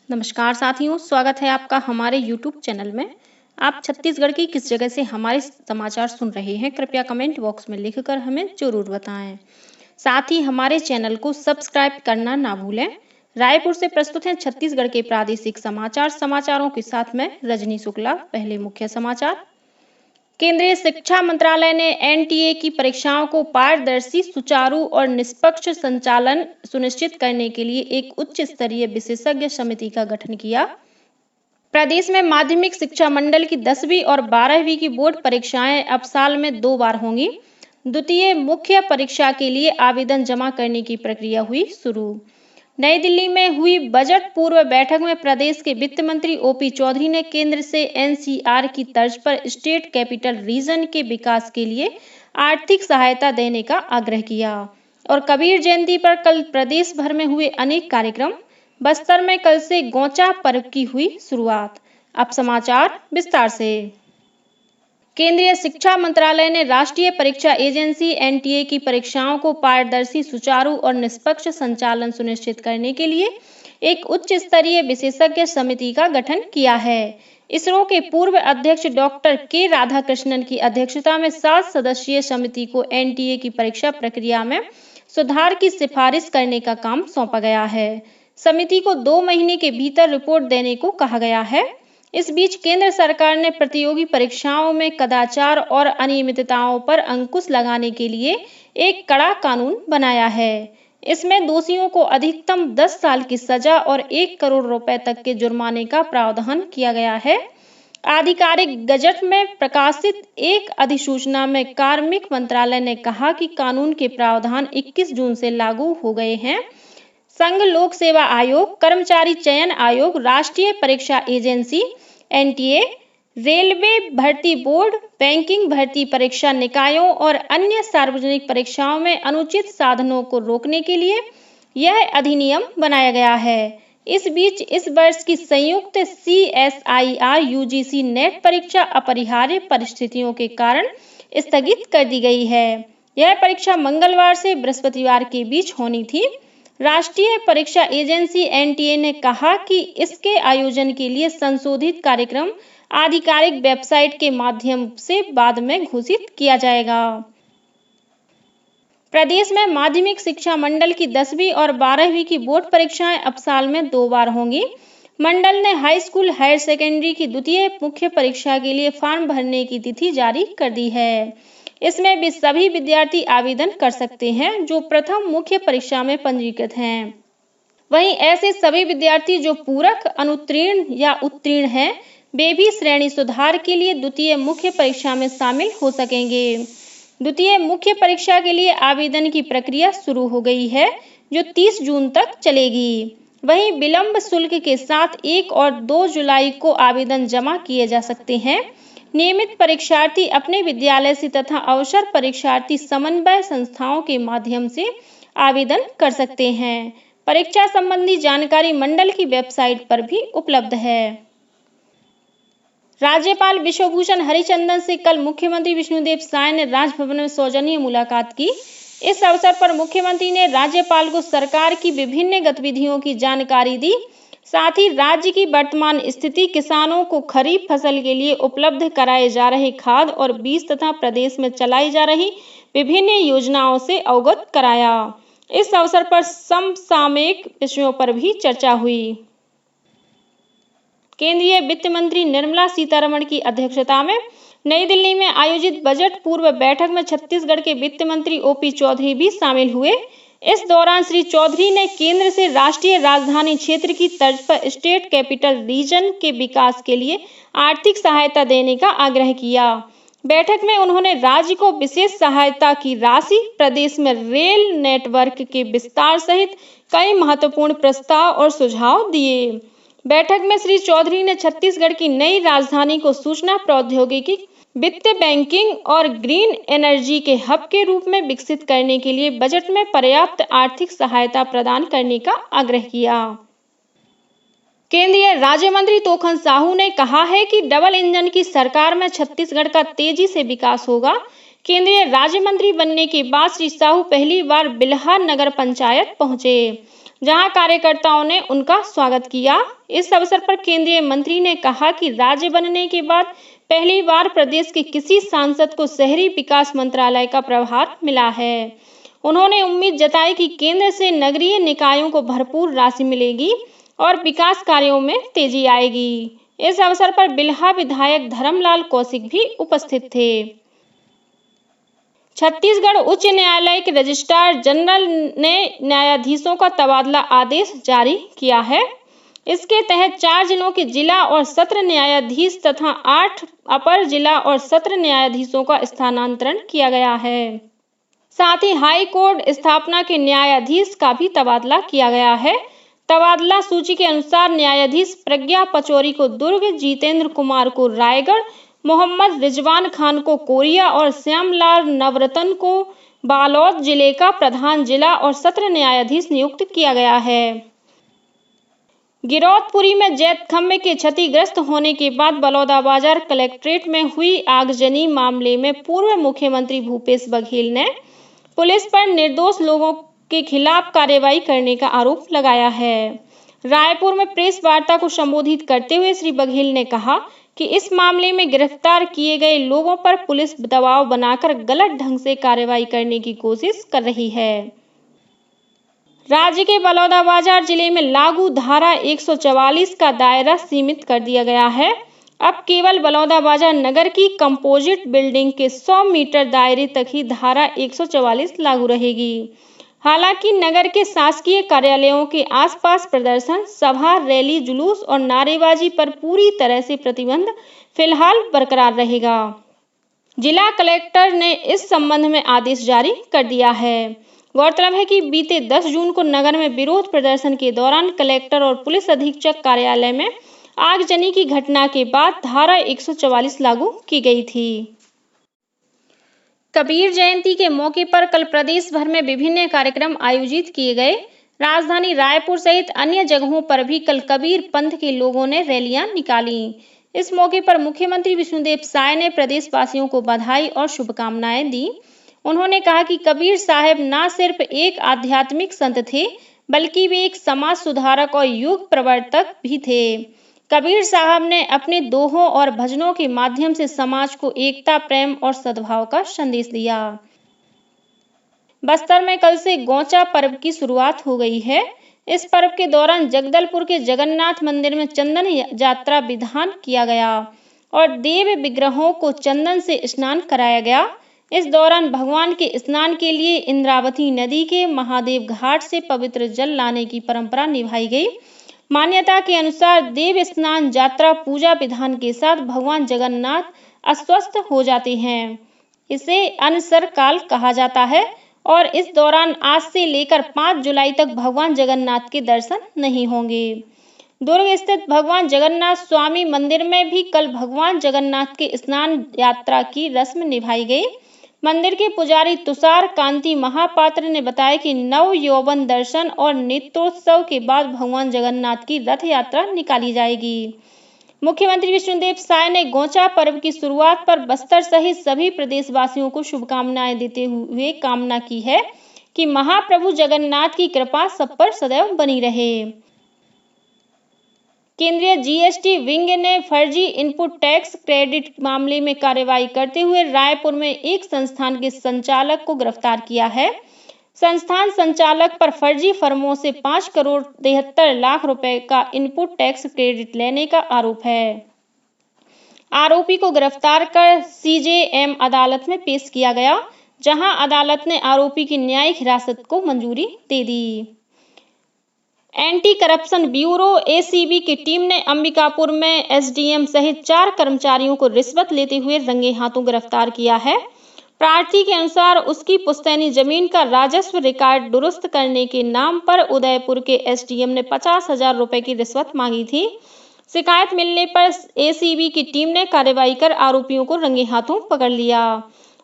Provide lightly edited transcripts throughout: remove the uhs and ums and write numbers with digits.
नमस्कार साथियों, स्वागत है आपका हमारे YouTube चैनल में। आप छत्तीसगढ़ की किस जगह से हमारे समाचार सुन रहे हैं, कृपया कमेंट बॉक्स में लिखकर हमें ज़रूर बताएं। साथ ही हमारे चैनल को सब्सक्राइब करना ना भूलें। रायपुर से प्रस्तुत हैं छत्तीसगढ़ के प्रादेशिक समाचारों के साथ मैं रजनी शुक्ला। पहले मुख्य समाचार। केंद्रीय शिक्षा मंत्रालय ने एनटीए की परीक्षाओं को पारदर्शी, सुचारू और निष्पक्ष संचालन सुनिश्चित करने के लिए एक उच्च स्तरीय विशेषज्ञ समिति का गठन किया। प्रदेश में माध्यमिक शिक्षा मंडल की 10वीं और 12वीं की बोर्ड परीक्षाएं अब साल में 2 बार होंगी। द्वितीय मुख्य परीक्षा के लिए आवेदन जमा करने की प्रक्रिया हुई शुरू। नई दिल्ली में हुई बजट पूर्व बैठक में प्रदेश के वित्त मंत्री ओपी चौधरी ने केंद्र से एनसीआर की तर्ज पर स्टेट कैपिटल रीजन के विकास के लिए आर्थिक सहायता देने का आग्रह किया। और कबीर जयंती पर कल प्रदेश भर में हुए अनेक कार्यक्रम। बस्तर में कल से गौचा पर्व की हुई शुरुआत। अब समाचार विस्तार से। केंद्रीय शिक्षा मंत्रालय ने राष्ट्रीय परीक्षा एजेंसी एनटीए की परीक्षाओं को पारदर्शी, सुचारू और निष्पक्ष संचालन सुनिश्चित करने के लिए एक उच्च स्तरीय विशेषज्ञ समिति का गठन किया है। इसरो के पूर्व अध्यक्ष डॉक्टर के राधाकृष्णन की अध्यक्षता में 7 सदस्यीय समिति को एनटीए की परीक्षा प्रक्रिया में सुधार की सिफारिश करने का काम सौंपा गया है। समिति को 2 महीने के भीतर रिपोर्ट देने को कहा गया है। इस बीच केंद्र सरकार ने प्रतियोगी परीक्षाओं में कदाचार और अनियमितताओं पर अंकुश लगाने के लिए एक कड़ा कानून बनाया है। इसमें दोषियों को अधिकतम 10 साल की सजा और 1 करोड़ रुपए तक के जुर्माने का प्रावधान किया गया है। आधिकारिक गजट में प्रकाशित एक अधिसूचना में कार्मिक मंत्रालय ने कहा कि कानून के प्रावधान 21 जून से लागू हो गए हैं। संघ लोक सेवा आयोग, कर्मचारी चयन आयोग, राष्ट्रीय परीक्षा एजेंसी एनटीए, रेलवे भर्ती बोर्ड, बैंकिंग भर्ती परीक्षा निकायों और अन्य सार्वजनिक परीक्षाओं में अनुचित साधनों को रोकने के लिए यह अधिनियम बनाया गया है। इस बीच इस वर्ष की संयुक्त CSIR UGC नेट परीक्षा अपरिहार्य परिस्थितियों के कारण स्थगित कर दी गई है। यह परीक्षा मंगलवार से बृहस्पतिवार के बीच होनी थी। राष्ट्रीय परीक्षा एजेंसी एनटीए ने कहा कि इसके आयोजन के लिए संशोधित कार्यक्रम आधिकारिक वेबसाइट के माध्यम से बाद में घोषित किया जाएगा। प्रदेश में माध्यमिक शिक्षा मंडल की 10वीं और 12वीं की बोर्ड परीक्षाएं अब साल में 2 बार होंगी। मंडल ने हाई स्कूल हायर सेकेंडरी की द्वितीय मुख्य परीक्षा के लिए फॉर्म भरने की तिथि जारी कर दी है। इसमें भी सभी विद्यार्थी आवेदन कर सकते हैं जो प्रथम मुख्य परीक्षा में पंजीकृत हैं। वहीं ऐसे सभी विद्यार्थी जो पूरक, अनुत्तीर्ण या उत्तीर्ण हैं, वे भी श्रेणी सुधार के लिए द्वितीय मुख्य परीक्षा में शामिल हो सकेंगे। द्वितीय मुख्य परीक्षा के लिए आवेदन की प्रक्रिया शुरू हो गई है, जो 30 जून तक चलेगी। वहीं विलंब शुल्क के साथ 1 और 2 जुलाई को आवेदन जमा किए जा सकते हैं। नियमित परीक्षार्थी अपने विद्यालय से तथा अवसर परीक्षार्थी समन्वय संस्थाओं के माध्यम से आवेदन कर सकते हैं। परीक्षा संबंधी जानकारी मंडल की वेबसाइट पर भी उपलब्ध है। राज्यपाल विश्वभूषण हरिचंदन से कल मुख्यमंत्री विष्णुदेव साय ने राजभवन में सौजन्य मुलाकात की। इस अवसर पर मुख्यमंत्री ने राज्यपाल को सरकार की विभिन्न गतिविधियों की जानकारी दी। साथ ही राज्य की वर्तमान स्थिति, किसानों को खरीफ फसल के लिए उपलब्ध कराए जा रहे खाद और बीज तथा प्रदेश में चलाई जा रही विभिन्न योजनाओं से अवगत कराया। इस अवसर पर समसामयिक विषयों पर भी चर्चा हुई। केंद्रीय वित्त मंत्री निर्मला सीतारमण की अध्यक्षता में नई दिल्ली में आयोजित बजट पूर्व बैठक में छत्तीसगढ़ के वित्त मंत्री ओपी चौधरी भी शामिल हुए। इस दौरान श्री चौधरी ने केंद्र से राष्ट्रीय राजधानी क्षेत्र की तर्ज पर स्टेट कैपिटल रीजन के विकास के लिए आर्थिक सहायता देने का आग्रह किया। बैठक में उन्होंने राज्य को विशेष सहायता की राशि, प्रदेश में रेल नेटवर्क के विस्तार सहित कई महत्वपूर्ण प्रस्ताव और सुझाव दिए। बैठक में श्री चौधरी ने छत्तीसगढ़ की नई राजधानी को सूचना प्रौद्योगिकी, वित्त, बैंकिंग और ग्रीन एनर्जी के हब के रूप में विकसित करने के लिए बजट में पर्याप्त आर्थिक सहायता प्रदान करने का आग्रह किया। केंद्रीय राज्य मंत्री तोखन साहू ने कहा है कि डबल इंजन की सरकार में छत्तीसगढ़ का तेजी से विकास होगा। केंद्रीय राज्य मंत्री बनने के बाद श्री साहू पहली बार बिल्हा नगर पंचायत पहुंचे। जहां कार्यकर्ताओं ने उनका स्वागत किया। इस अवसर पर केंद्रीय मंत्री ने कहा कि राज्य बनने के बाद पहली बार प्रदेश के किसी सांसद को शहरी विकास मंत्रालय का प्रभार मिला है। उन्होंने उम्मीद जताई कि केंद्र से नगरीय निकायों को भरपूर राशि मिलेगी और विकास कार्यों में तेजी आएगी। इस अवसर पर बिल्हा विधायक धर्मलाल कौशिक भी उपस्थित थे। छत्तीसगढ़ उच्च न्यायालय के रजिस्ट्रार जनरल ने न्यायाधीशों का तबादला आदेश जारी किया है। इसके तहत 4 जिलों के जिला और सत्र न्यायाधीश तथा 8 अपर जिला और सत्र न्यायाधीशों का स्थानांतरण किया गया है। साथ ही हाई कोर्ट स्थापना के न्यायाधीश का भी तबादला किया गया है। तबादला सूची के अनुसार न्यायाधीश प्रज्ञा पचौरी को दुर्ग, जितेंद्र कुमार को रायगढ़, मोहम्मद रिजवान खान को कोरिया और श्यामलाल नवरतन को बालोद जिले का प्रधान जिला और सत्र न्यायाधीश नियुक्त किया गया है। गिरौदपुरी में जैत खंभे के क्षतिग्रस्त होने के बाद बलौदाबाजार कलेक्ट्रेट में हुई आगजनी मामले में पूर्व मुख्यमंत्री भूपेश बघेल ने पुलिस पर निर्दोष लोगों के खिलाफ कार्रवाई करने का आरोप लगाया है। रायपुर में प्रेस वार्ता को संबोधित करते हुए श्री बघेल ने कहा कि इस मामले में गिरफ्तार किए गए लोगों पर पुलिस दबाव बनाकर गलत ढंग से कार्रवाई करने की कोशिश कर रही है। राज्य के बलौदाबाजार जिले में लागू धारा 144 का दायरा सीमित कर दिया गया है। अब केवल बलौदाबाजार नगर की कंपोजिट बिल्डिंग के 100 मीटर दायरे तक ही धारा 144 लागू रहेगी। हालांकि नगर के शासकीय कार्यालयों के आसपास प्रदर्शन, सभा, रैली, जुलूस और नारेबाजी पर पूरी तरह से प्रतिबंध फिलहाल बरकरार रहेगा। जिला कलेक्टर ने इस संबंध में आदेश जारी कर दिया है। गौरतलब है कि बीते 10 जून को नगर में विरोध प्रदर्शन के दौरान कलेक्टर और पुलिस अधीक्षक कार्यालय में आगजनी की घटना के बाद धारा 144 लागू की गई थी। कबीर जयंती के मौके पर कल प्रदेश भर में विभिन्न कार्यक्रम आयोजित किए गए। राजधानी रायपुर सहित अन्य जगहों पर भी कल कबीर पंथ के लोगों ने रैलियां निकाली। इस मौके पर मुख्यमंत्री विष्णुदेव साय ने प्रदेशवासियों को बधाई और शुभकामनाएं दी। उन्होंने कहा कि कबीर साहब न सिर्फ एक आध्यात्मिक संत थे, बल्कि वे एक समाज सुधारक और युग प्रवर्तक भी थे। कबीर साहब ने अपने दोहों और भजनों के माध्यम से समाज को एकता, प्रेम और सद्भाव का संदेश दिया। बस्तर में कल से गौचा पर्व की शुरुआत हो गई है। इस पर्व के दौरान जगदलपुर के जगन्नाथ मंदिर में चंदन यात्रा विधान किया गया और देव विग्रहों को चंदन से स्नान कराया गया। इस दौरान भगवान के स्नान के लिए इंद्रावती नदी के महादेव घाट से पवित्र जल लाने की परंपरा निभाई गई। मान्यता के अनुसार देव स्नान यात्रा पूजा विधान के साथ भगवान जगन्नाथ अस्वस्थ हो जाते हैं। इसे अनसर काल कहा जाता है और इस दौरान आज से लेकर 5 जुलाई तक भगवान जगन्नाथ के दर्शन नहीं होंगे। दुर्ग स्थित भगवान जगन्नाथ स्वामी मंदिर में भी कल भगवान जगन्नाथ के स्नान यात्रा की रस्म निभाई गई। मंदिर के पुजारी तुषार कांति महापात्र ने बताया कि नव यौवन दर्शन और नित्योत्सव के बाद भगवान जगन्नाथ की रथ यात्रा निकाली जाएगी। मुख्यमंत्री विष्णुदेव साय ने गौचा पर्व की शुरुआत पर बस्तर सहित सभी प्रदेशवासियों को शुभकामनाएं देते हुए कामना की है कि महाप्रभु जगन्नाथ की कृपा सब पर सदैव बनी रहे। केंद्रीय जीएसटी विंग ने फर्जी इनपुट टैक्स क्रेडिट मामले में कार्रवाई करते हुए रायपुर में एक संस्थान के संचालक को गिरफ्तार किया है। संस्थान संचालक पर फर्जी फर्मों से 5 करोड़ 73 लाख रुपए का इनपुट टैक्स क्रेडिट लेने का आरोप है। आरोपी को गिरफ्तार कर सीजेएम अदालत में पेश किया गया, जहां अदालत ने आरोपी की न्यायिक हिरासत को मंजूरी दे दी। एंटी करप्शन ब्यूरो एसीबी की टीम ने अंबिकापुर में एसडीएम सहित 4 कर्मचारियों को रिश्वत लेते हुए रंगे हाथों गिरफ्तार किया है। प्रार्थी के अनुसार उसकी पुश्तैनी जमीन का राजस्व रिकॉर्ड दुरुस्त करने के नाम पर उदयपुर के एसडीएम ने 50,000 रुपए की रिश्वत मांगी थी। शिकायत मिलने पर एसीबी की टीम ने कार्रवाई कर आरोपियों को रंगे हाथों पकड़ लिया।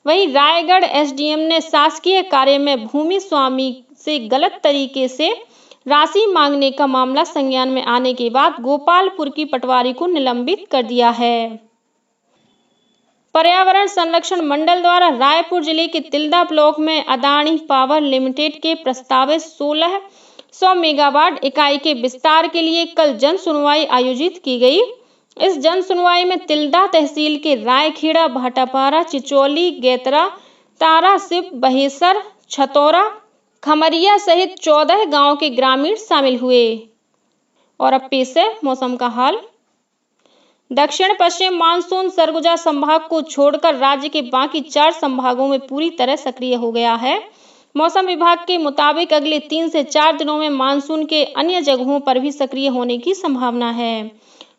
वहीं रायगढ़ एसडीएम ने शासकीय कार्य में भूमि स्वामी से गलत तरीके से राशि मांगने का मामला संज्ञान में आने के बाद गोपालपुर की पटवारी को निलंबित कर दिया है। पर्यावरण संरक्षण मंडल द्वारा रायपुर जिले के तिल्दा ब्लॉक में अदानी पावर लिमिटेड के प्रस्तावित 16 100 मेगावाट इकाई के विस्तार के लिए कल जन सुनवाई आयोजित की गई। इस जन सुनवाई में तिल्दा तहसील के रायखेड़ा, भाटापारा, चिचौली, गेतरा, तारासिप, बहेसर, छतौरा, खमरिया सहित 14 गांव के ग्रामीण शामिल हुए। और अब पेश है मौसम का हाल। दक्षिण पश्चिम मानसून सरगुजा संभाग को छोड़कर राज्य के बाकी 4 संभागों में पूरी तरह सक्रिय हो गया है। मौसम विभाग के मुताबिक अगले 3 से 4 दिनों में मानसून के अन्य जगहों पर भी सक्रिय होने की संभावना है।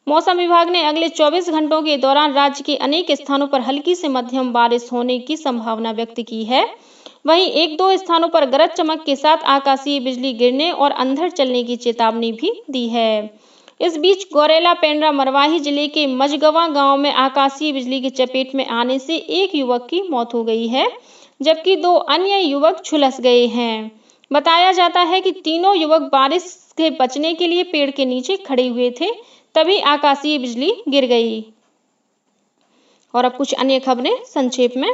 मौसम विभाग ने अगले 24 घंटों के दौरान राज्य के अनेक स्थानों पर हल्की से मध्यम बारिश होने की संभावना व्यक्त की है। वहीं 1-2 स्थानों पर गरज चमक के साथ आकाशीय बिजली गिरने और अंधड़ चलने की चेतावनी भी दी है। इस बीच गौरेला पेंड्रा मरवाही जिले के मझगवा गांव में आकाशीय बिजली की चपेट में आने से एक युवक की मौत हो गई है, जबकि 2 अन्य युवक झुलस गए हैं। बताया जाता है कि तीनों युवक बारिश से बचने के लिए पेड़ के नीचे खड़े हुए थे, तभी आकाशीय बिजली गिर गई। और अब कुछ अन्य खबरें संक्षेप में।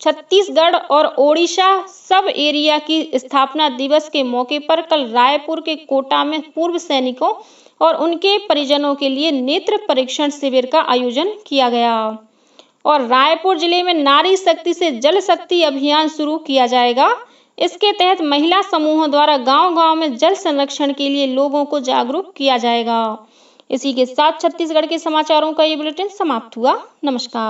छत्तीसगढ़ और ओडिशा सब एरिया की स्थापना दिवस के मौके पर कल रायपुर के कोटा में पूर्व सैनिकों और उनके परिजनों के लिए नेत्र परीक्षण शिविर का आयोजन किया गया। और रायपुर जिले में नारी शक्ति से जल शक्ति अभियान शुरू किया जाएगा। इसके तहत महिला समूहों द्वारा गांव-गांव में जल संरक्षण के लिए लोगों को जागरूक किया जाएगा। इसी के साथ छत्तीसगढ़ के समाचारों का ये बुलेटिन समाप्त हुआ। नमस्कार।